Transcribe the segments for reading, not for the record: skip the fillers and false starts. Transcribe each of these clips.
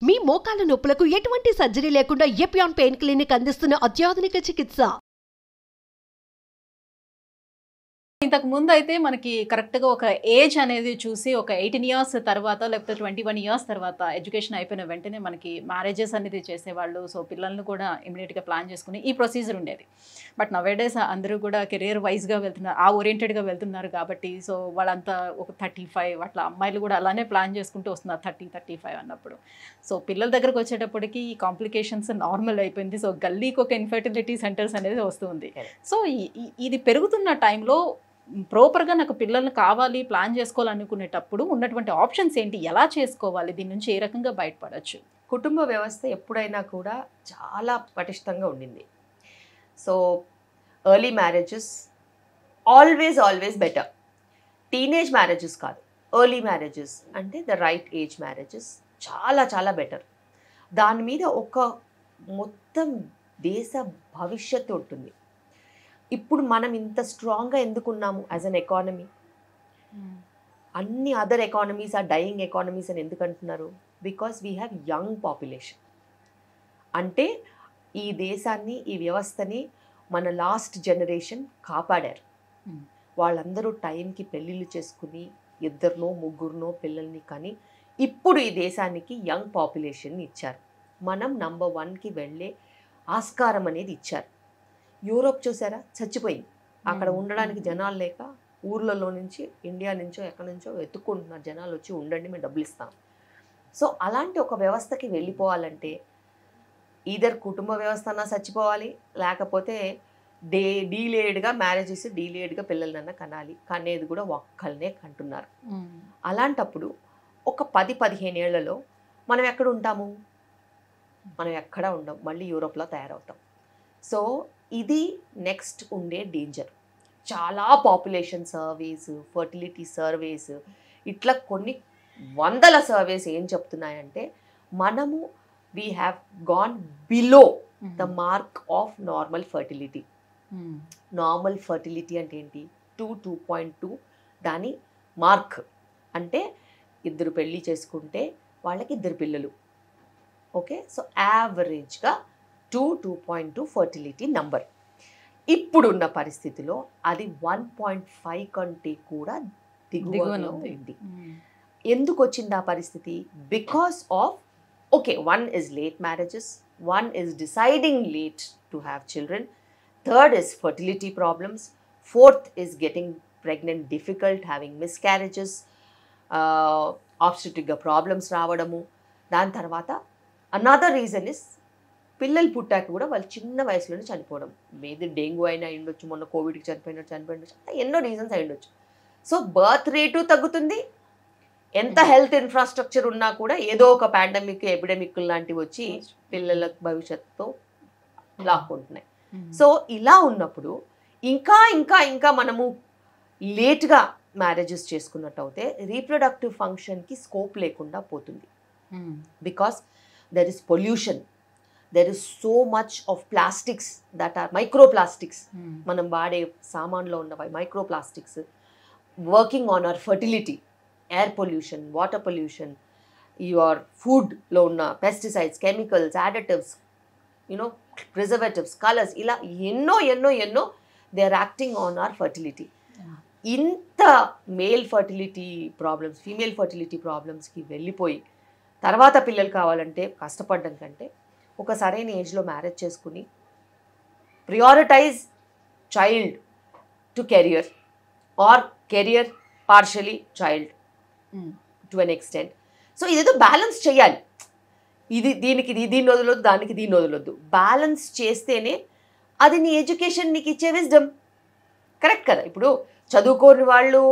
మీ మోకాల నొప్పులకు ఎటువంటి సర్జరీ లేకుండా ఎపియాన్ పెయిన్ క్లినిక్ అందిస్తున్న అత్యాధునిక చికిత్స. ఇంతకు ముందు అయితే మనకి కరెక్ట్గా ఒక ఏజ్ అనేది చూసి ఒక 18 ఇయర్స్ తర్వాత లేకపోతే 21 ఇయర్స్ తర్వాత ఎడ్యుకేషన్ అయిపోయిన వెంటనే మనకి మ్యారేజెస్ అనేది చేసేవాళ్ళు. సో పిల్లల్ని కూడా ఇమీడియట్గా ప్లాన్ చేసుకుని ఈ ప్రొసీజర్ ఉండేది. బట్ నవేడేస్ అందరూ కూడా కెరియర్ వైజ్గా వెళ్తున్నారు, ఆ ఓరియంటెడ్గా వెళ్తున్నారు కాబట్టి సో వాళ్ళంతా ఒక 35 అట్లా అమ్మాయిలు కూడా అలానే ప్లాన్ చేసుకుంటూ వస్తున్నారు 30-35 అన్నప్పుడు. సో పిల్లల దగ్గరకు వచ్చేటప్పటికి ఈ కాంప్లికేషన్స్ నార్మల్ అయిపోయింది. సో గల్లీకి ఒక ఇన్ఫర్టిలిటీ సెంటర్స్ అనేది వస్తుంది. సో ఇది పెరుగుతున్న టైంలో ప్రాపర్గా నాకు పిల్లల్ని కావాలి ప్లాన్ చేసుకోవాలనుకునేటప్పుడు ఉన్నటువంటి ఆప్షన్స్ ఏంటి, ఎలా చేసుకోవాలి, దీని నుంచి ఏ రకంగా బయటపడవచ్చు? కుటుంబ వ్యవస్థ ఎప్పుడైనా కూడా చాలా పటిష్టంగా ఉండింది. So early marriages always better. Teenage marriages కాదు, ఎర్లీ మ్యారేజెస్ అంటే ద రైట్ ఏజ్ మ్యారేజెస్ చాలా బెటర్. దాని మీద ఒక మొత్తం దేశ భవిష్యత్తు ఉంటుంది. ఇప్పుడు మనం ఇంత స్ట్రాంగ్గా ఎందుకున్నాము యాజ్ అన్ ఎకానమీ? అన్ని other economies are dying economies అని ఎందుకు అంటున్నారు? Because we have young population. అంటే ఈ దేశాన్ని, ఈ వ్యవస్థని మన లాస్ట్ జనరేషన్ కాపాడారు. వాళ్ళందరూ టైంకి పెళ్ళిళ్ళు చేసుకుని 2 3 పిల్లల్ని కానీ ఇప్పుడు ఈ దేశానికి యంగ్ పాపులేషన్ ఇచ్చారు. మనం నంబర్ 1కి వెళ్ళే ఆస్కారం అనేది ఇచ్చారు. యూరోప్ చూసారా, చచ్చిపోయింది. అక్కడ ఉండడానికి జనాలు లేక ఊర్లలో నుంచి, ఇండియా నుంచో ఎక్కడి నుంచో వెతుక్కుంటున్నారు జనాలు వచ్చి ఉండండి మేము డబ్బులు ఇస్తాం. సో అలాంటి ఒక వ్యవస్థకి వెళ్ళిపోవాలంటే ఈధర్ కుటుంబ వ్యవస్థ అన్నా చచ్చిపోవాలి, లేకపోతే డీలేడ్గా మ్యారేజెస్, డీలేడ్గా పిల్లలన్నా కనాలి. కనేది కూడా ఒక్కళ్ళనే కంటున్నారు. అలాంటప్పుడు ఒక 10-15 ఏళ్లలో మనం ఎక్కడ ఉంటాము? మనం ఎక్కడ ఉండం, మళ్ళీ యూరోప్లో తయారవుతాం. సో ఇది నెక్స్ట్ ఉండే డేంజర్. చాలా పాపులేషన్ సర్వేస్, ఫర్టిలిటీ సర్వేస్, ఇట్లా కొన్ని వందల సర్వేస్ ఏం చెప్తున్నాయంటే మనము we have gone below the mark of normal fertility. Normal fertility అంటే ఏంటి? 2.2 దాని మార్క్. అంటే 2 పెళ్ళి చేసుకుంటే వాళ్ళకి 2 పిల్లలు. ఓకే, సో యావరేజ్గా 2.2 ఫర్టిలిటీ నంబర్. ఇప్పుడున్న పరిస్థితిలో అది 1.5 కంటే కూడా దిగువలో ఉంది. ఎందుకు వచ్చింది ఆ పరిస్థితి? Because of okay, 1 is late marriages, 1 is deciding late to have children, 3rd is fertility problems, 4th is getting pregnant difficult, having miscarriages, obstetric problems రావడము. దాని తర్వాత another reason is పిల్లలు పుట్టాక కూడా వాళ్ళు చిన్న వయసులోనే చనిపోవడం. ఏది డెంగ్యూ అయినా అయ్యుండొచ్చు, మొన్న కోవిడ్కి చనిపోయినట్టు, ఎన్నో రీజన్స్ అయ్యుండొచ్చు. సో బర్త్ రేటు తగ్గుతుంది. ఎంత హెల్త్ ఇన్ఫ్రాస్ట్రక్చర్ ఉన్నా కూడా ఏదో ఒక పాండమిక్, ఎపిడమిక్ లాంటివి వచ్చి పిల్లల భవిష్యత్తుతో లాక్కుంటున్నాయి. సో ఇలా ఉన్నప్పుడు ఇంకా మనము లేట్గా మ్యారేజెస్ చేసుకున్నట్టు అయితే రీప్రొడక్టివ్ ఫంక్షన్కి స్కోప్ లేకుండా పోతుంది. Because there is pollution, there is so much of plastics that are microplastics. మనం వాడే సామాన్లో ఉన్న microplastics working on our fertility, air pollution, water pollution, your food లో ఉన్న pesticides, chemicals, additives, preservatives, colors, ఇలా ఎన్నో they are acting on our fertility. ఇంత male fertility problems, female fertility ప్రాబ్లమ్స్కి వెళ్ళిపోయి తర్వాత పిల్లలు కావాలంటే కష్టపడడం కంటే ఒక సరైన ఏజ్లో మ్యారేజ్ చేసుకుని prioritise child to career or career partially child to an extent. So ఇదేదో బ్యాలెన్స్ చేయాలి. దీన్ని వదలొద్దు, దానికి దీన్ని వదలొద్దు. బ్యాలెన్స్ చేస్తేనే అది నీ ఎడ్యుకేషన్ నీకు ఇచ్చే విజ్డమ్. కరెక్ట్ కదా? ఇప్పుడు చదువుకోని వాళ్ళు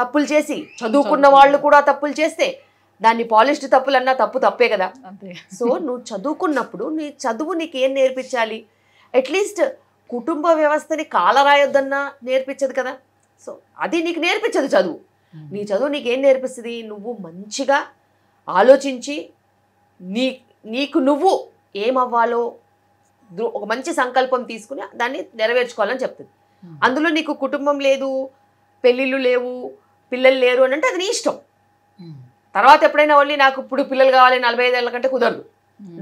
తప్పులు చేసి చదువుకున్న వాళ్ళు కూడా తప్పులు చేస్తే దాన్ని పాలిష్డ్ తప్పులన్నా తప్పే కదా. సో నువ్వు చదువుకున్నప్పుడు నీ చదువు నీకు ఏం నేర్పించాలి? అట్లీస్ట్ కుటుంబ వ్యవస్థని కాలరాయొద్దన్నా నేర్పించదు కదా. సో అది నీకు నేర్పించదు చదువు. నీ చదువు నీకేం నేర్పిస్తుంది? నువ్వు మంచిగా ఆలోచించి నీకు నువ్వు ఏమవ్వాలో ఒక మంచి సంకల్పం తీసుకుని దాన్ని నెరవేర్చుకోవాలని చెప్తుంది. అందులో నీకు కుటుంబం లేదు, పెళ్ళిళ్ళు లేవు, పిల్లలు లేరు అని అంటే అది నీ ఇష్టం. తర్వాత ఎప్పుడైనా ఓన్లీ నాకు ఇప్పుడు పిల్లలు కావాలి 45 ఏళ్ళ కంటే కుదరదు.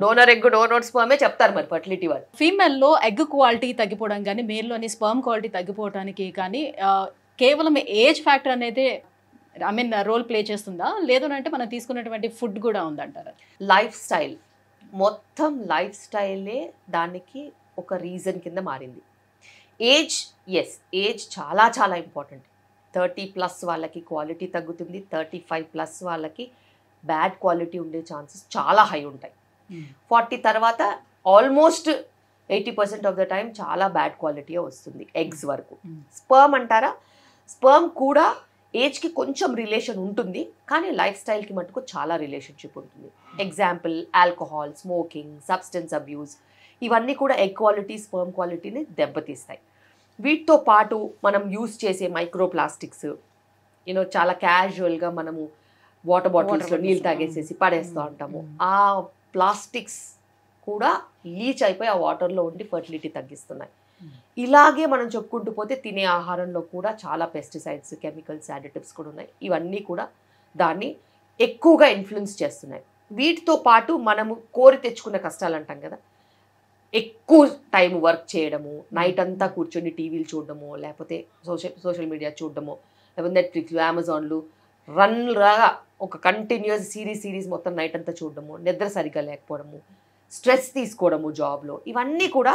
డోనర్ ఎగ్ డోనర్ స్పర్మే చెప్తారు మరి ఫర్టిలిటీ వాళ్ళు. ఫీమేల్లో ఎగ్ క్వాలిటీ తగ్గిపోవడం కానీ మేల్లోని స్పర్మ్ క్వాలిటీ తగ్గిపోవడానికి కానీ కేవలం ఏజ్ ఫ్యాక్టర్ అనేది రోల్ ప్లే చేస్తుందా, లేదు అంటే మనం తీసుకున్నటువంటి ఫుడ్ కూడా ఉందంటారా? లైఫ్ స్టైల్, మొత్తం లైఫ్ స్టైలే దానికి ఒక రీజన్ కింద మారింది. ఏజ్, ఎస్ ఏజ్ చాలా చాలా ఇంపార్టెంట్. 30+ వాళ్ళకి క్వాలిటీ తగ్గుతుంది, 35+ వాళ్ళకి బ్యాడ్ క్వాలిటీ ఉండే ఛాన్సెస్ చాలా హై ఉంటాయి. 40 తర్వాత ఆల్మోస్ట్ 80% ఆఫ్ ద టైం చాలా బ్యాడ్ క్వాలిటీ వస్తుంది ఎగ్స్ వరకు. స్పర్మ్ అంటారా, స్పర్మ్ కూడా ఏజ్కి కొంచెం రిలేషన్ ఉంటుంది, కానీ లైఫ్ స్టైల్కి మటుకు చాలా రిలేషన్షిప్ ఉంటుంది. Example alcohol, smoking, substance abuse, ఇవన్నీ కూడా ఎగ్ క్వాలిటీ, స్పర్మ్ క్వాలిటీని దెబ్బతీస్తాయి. వీటితో పాటు మనం యూస్ చేసే మైక్రో ప్లాస్టిక్స్, చాలా క్యాజువల్గా మనము వాటర్ బాటిల్స్లో నీళ్ళు తాగేసేసి పడేస్తూ ఉంటాము. ఆ ప్లాస్టిక్స్ కూడా లీచ్ అయిపోయి ఆ వాటర్లో ఉండి ఫర్టిలిటీ తగ్గిస్తున్నాయి. ఇలాగే మనం చెప్పుకుంటూ పోతే తినే ఆహారంలో కూడా చాలా పెస్టిసైడ్స్, కెమికల్స్, యాడిటివ్స్ కూడా ఉన్నాయి. ఇవన్నీ కూడా దాన్ని ఎక్కువగా ఇన్ఫ్లుయెన్స్ చేస్తున్నాయి. వీటితో పాటు మనము కోరి తెచ్చుకున్న కష్టాలు అంటాం కదా, ఎక్కువ టైం వర్క్ చేయడము, నైట్ అంతా కూర్చొని టీవీలు చూడడము, లేకపోతే సోషల్ మీడియా చూడడము, లేకపోతే నెట్ఫ్లిక్స్లు, అమెజాన్లు రన్లాగా ఒక కంటిన్యూస్ సిరీస్ మొత్తం నైట్ అంతా చూడడము, నిద్ర సరిగ్గా లేకపోవడము, స్ట్రెస్ తీసుకోవడము జాబ్లో, ఇవన్నీ కూడా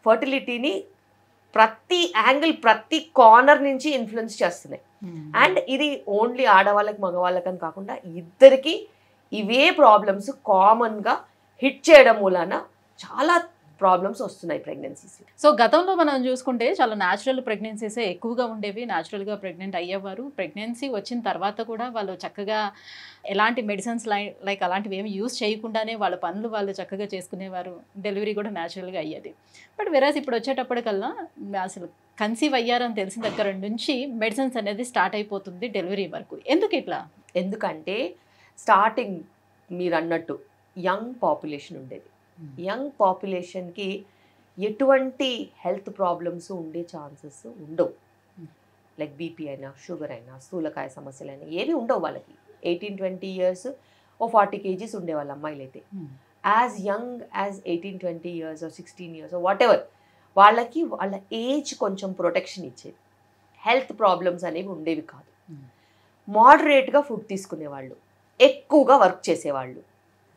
ఫర్టిలిటీని ప్రతి యాంగిల్, ప్రతి కార్నర్ నుంచి ఇన్ఫ్లుయెన్స్ చేస్తున్నాయి. అండ్ ఇది ఓన్లీ ఆడవాళ్ళకి మగవాళ్ళకని కాకుండా ఇద్దరికి ఇవే ప్రాబ్లమ్స్ కామన్గా హిట్ చేయడం మూలాన చాలా ప్రాబ్లమ్స్ వస్తున్నాయి ప్రెగ్నెన్సీస్. సో గతంలో మనం చూసుకుంటే చాలా న్యాచురల్ ప్రెగ్నెన్సీసే ఎక్కువగా ఉండేవి, న్యాచురల్గా ప్రెగ్నెంట్ అయ్యేవారు. ప్రెగ్నెన్సీ వచ్చిన తర్వాత కూడా వాళ్ళు చక్కగా ఎలాంటి మెడిసిన్స్ లైక్ అలాంటివి ఏమి యూస్ చేయకుండానే వాళ్ళ పనులు వాళ్ళు చక్కగా చేసుకునేవారు, డెలివరీ కూడా న్యాచురల్గా అయ్యేది. బట్ వెరాజ్ ఇప్పుడు వచ్చేటప్పటికల్లా అసలు కన్సీవ్ అయ్యారని తెలిసిన దగ్గర నుంచి మెడిసిన్స్ అనేది స్టార్ట్ అయిపోతుంది డెలివరీ వరకు. ఎందుకు ఇట్లా? ఎందుకంటే స్టార్టింగ్ మీరు అన్నట్టు యంగ్ పాపులేషన్ ఉండేది. యంగ్ పాపులేషన్కి ఎటువంటి హెల్త్ ప్రాబ్లమ్స్ ఉండే ఛాన్సెస్ ఉండవు. లైక్ బీపీ అయినా, షుగర్ అయినా, స్థూలకాయ సమస్యలైనా ఏవి ఉండవు వాళ్ళకి. 18-20 ఇయర్స్ ఓ 40 kgs ఉండేవాళ్ళ అమ్మాయిలు అయితే. As young as 18-20 years 16 years what ever, వాళ్ళకి వాళ్ళ ఏజ్ కొంచెం ప్రొటెక్షన్ ఇచ్చేది. హెల్త్ ప్రాబ్లమ్స్ అనేవి ఉండేవి కాదు. మోడరేట్గా ఫుడ్ తీసుకునేవాళ్ళు, ఎక్కువగా వర్క్ చేసేవాళ్ళు,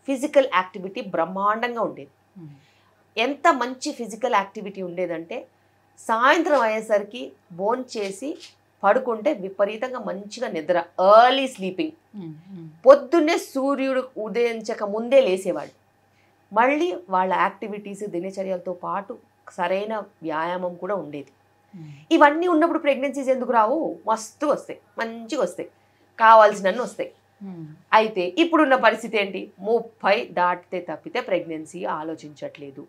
ఫిజికల్ యాక్టివిటీ బ్రహ్మాండంగా ఉండేది. ఎంత మంచి ఫిజికల్ యాక్టివిటీ ఉండేదంటే సాయంత్రం అయ్యేసరికి భోన్ చేసి పడుకుంటే విపరీతంగా మంచిగా నిద్ర, ఎర్లీ స్లీపింగ్, పొద్దున్నే సూర్యుడు ఉదయించక ముందే లేసేవాళ్ళు. మళ్ళీ వాళ్ళ యాక్టివిటీస్, దినచర్యలతో పాటు సరైన వ్యాయామం కూడా ఉండేది. ఇవన్నీ ఉన్నప్పుడు ప్రెగ్నెన్సీస్ ఎందుకు రావు? మస్తు వస్తాయి, మంచిగా వస్తాయి, కావాల్సినన్ని వస్తాయి. అయితే ఇప్పుడున్న పరిస్థితి ఏంటి? 30 దాటితే తప్పితే ప్రెగ్నెన్సీ ఆలోచించట్లేదు.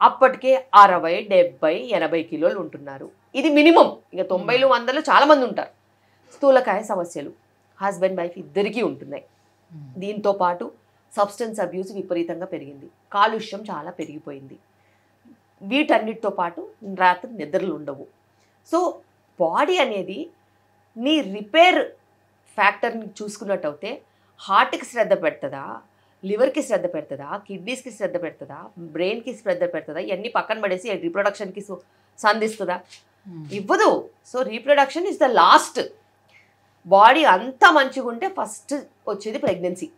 అప్పటికే 60, 70, 80 కిలోలు ఉంటున్నారు. ఇది మినిమం. ఇక 90, 100 చాలా మంది ఉంటారు. స్థూలకాయ సమస్యలు హస్బెండ్ వైఫ్ ఇద్దరికీ ఉంటున్నాయి. దీంతో పాటు సబ్స్టెన్స్ అబ్యూస్ విపరీతంగా పెరిగింది, కాలుష్యం చాలా పెరిగిపోయింది. వీటన్నిటితో పాటు రాత్రి నిద్రలు ఉండవు. సో బాడీ అనేది నీ రిపేర్ ఫ్యాక్టర్ని చూసుకున్నట్టయితే హార్ట్కి శ్రద్ధ పెడుతుందా, లివర్కి శ్రద్ధ పెడుతుందా, కిడ్నీస్కి శ్రద్ధ పెడుతుందా, బ్రెయిన్కి శ్రద్ధ పెడుతుందా, ఇవన్నీ పక్కన పడేసి రీప్రొడక్షన్కి సంధిస్తుందా? ఇవ్వదు. So reproduction is the last. Body అంతా మంచిగా ఉంటే ఫస్ట్ వచ్చేది ప్రెగ్నెన్సీ.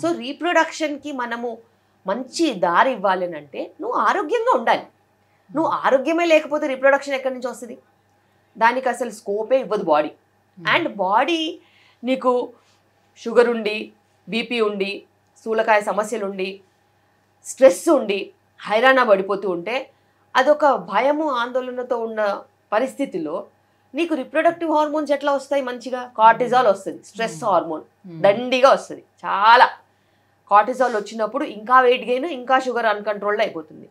సో రీప్రొడక్షన్కి మనము మంచి దారి ఇవ్వాలి అంటే నువ్వు ఆరోగ్యంగా ఉండాలి. నువ్వు ఆరోగ్యమే లేకపోతే రీప్రొడక్షన్ ఎక్కడి నుంచి వస్తుంది? దానికి అసలు స్కోపే ఇవ్వదు బాడీ. అండ్ బాడీ నీకు షుగర్ ఉండి, బీపీ ఉండి, స్థూలకాయ సమస్యలు ఉండి, స్ట్రెస్ ఉండి, హైరాణ పడిపోతూ ఉంటే అదొక భయము, ఆందోళనతో ఉన్న పరిస్థితిలో నీకు రిప్రొడక్టివ్ హార్మోన్స్ ఎట్లా వస్తాయి? మంచిగా కార్టిజాల్ వస్తుంది, స్ట్రెస్ హార్మోన్ దండిగా వస్తుంది. చాలా కార్టిజాల్ వచ్చినప్పుడు ఇంకా వెయిట్ గెయిన్, ఇంకా షుగర్ అన్కంట్రోల్డ్ అయిపోతుంది.